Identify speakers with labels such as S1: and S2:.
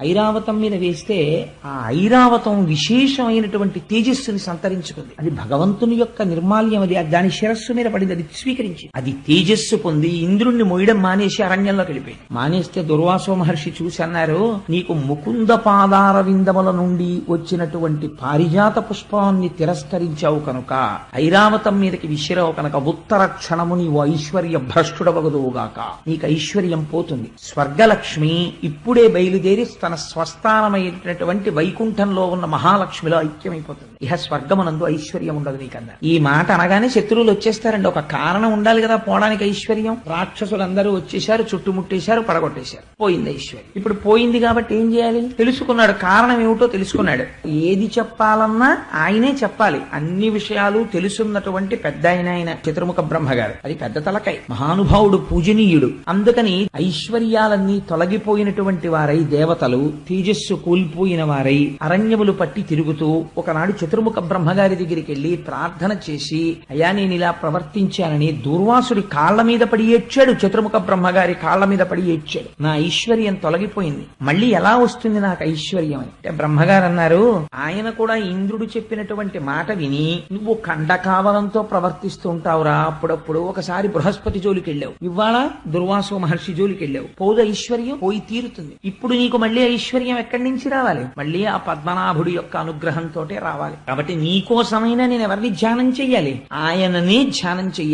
S1: ఐరావతం మీద వేస్తే ఆ ఐరావతం విశేషమైనటువంటి తేజస్సుని సంతరించుకుంది. అది భగవంతుని యొక్క నిర్మాల్యం. అది దాని శిరస్సు మీద పడింది. అది స్వీకరించి అది తేజస్సు పొంది ఇంద్రుణ్ణి మోయడం మానేసి అరణ్యంలోకి వెళ్ళిపోయింది. మానేస్తే దుర్వాసో మహర్షి చూసి అన్నారు, నీకు ముకుంద పాదార విందముల నుండి వచ్చినటువంటి పారిజాత పుష్పాన్ని తిరస్కరించావు కనుక, ఐరావతం మీదకి విసిరావు కనుక ఉత్తర క్షణము నీవు ఐశ్వర్య భ్రష్టుడవగదువుగాక. నీకు ఐశ్వర్యం పోతుంది. స్వర్గలక్ష్మి ఇప్పుడే బయలుదేరి తన స్వస్థానమైనటువంటి వైకుంఠంలో ఉన్న మహాలక్ష్మిలో ఐక్యమైపోతుంది. ఇహ స్వర్గమునందు ఐశ్వర్యం ఉండదు నీకన్నా. ఈ మాట అనగానే శత్రువులు వచ్చేస్తారండి. ఒక కారణం ఉండాలి కదా పోవడానికి ఐశ్వర్యం. రాక్షసులందరూ వచ్చేశారు, చుట్టుముట్టేశారు, పడగొట్టేశారు. పోయింది ఐశ్వర్యం. ఇప్పుడు పోయింది కాబట్టి ఏం చేయాలి? తెలుసుకున్నాడు, కారణం ఏమిటో తెలుసుకున్నాడు. ఏది చెప్పాలన్నా ఆయనే చెప్పాలి. అన్ని విషయాలు తెలుసున్నటువంటి పెద్ద ఆయన చతుర్ముఖ బ్రహ్మగారు. అది పెద్ద తలకాయ, మహానుభావుడు, పూజనీయుడు. అందుకని ఐశ్వర్యాలన్నీ తొలగిపోయినటువంటి వారై దేవతలు తేజస్సు కోల్పోయిన వారై అరణ్యములు పట్టి తిరుగుతూ ఒకనాడు చతుర్ముఖ బ్రహ్మగారి దగ్గరికి వెళ్లి ప్రార్థన చేసి, అయ్యా నేను ఇలా ప్రవర్తించానని దూర్వాసుడి కాళ్ల మీద పడి ఏడ్చాడు. చతుర్ముఖ బ్రహ్మగారి కాళ్ల మీద పడి ఏడ్చాడు. నా ఐశ్వర్యం తొలగిపోయింది, మళ్ళీ ఎలా వస్తుంది నాకు ఐశ్వర్యం అని. అంటే బ్రహ్మగారు అన్నారు, ఆయన కూడా ఇంద్రుడు చెప్పినటువంటి మాట విని నువ్వు ఖండకావలంతో ప్రవర్తిస్తూ ఉంటావురా. అప్పుడప్పుడు ఒకసారి బృహస్పతి జోలికి వెళ్ళావు, ఇవాళ దుర్వాసో మహర్షి జోలికి వెళ్ళావు. పోదు ఐశ్వర్యం, పోయి తీరుతుంది. ఇప్పుడు నీకు మళ్ళీ ఐశ్వర్యం ఎక్కడి నుంచి రావాలి? మళ్ళీ ఆ పద్మనాభుడి యొక్క అనుగ్రహంతో రావాలి. కాబట్టి నీకోసమైనా నేను ఎవరిని ధ్యానం చెయ్యాలి? ఆయననే ధ్యానం చెయ్యాలి.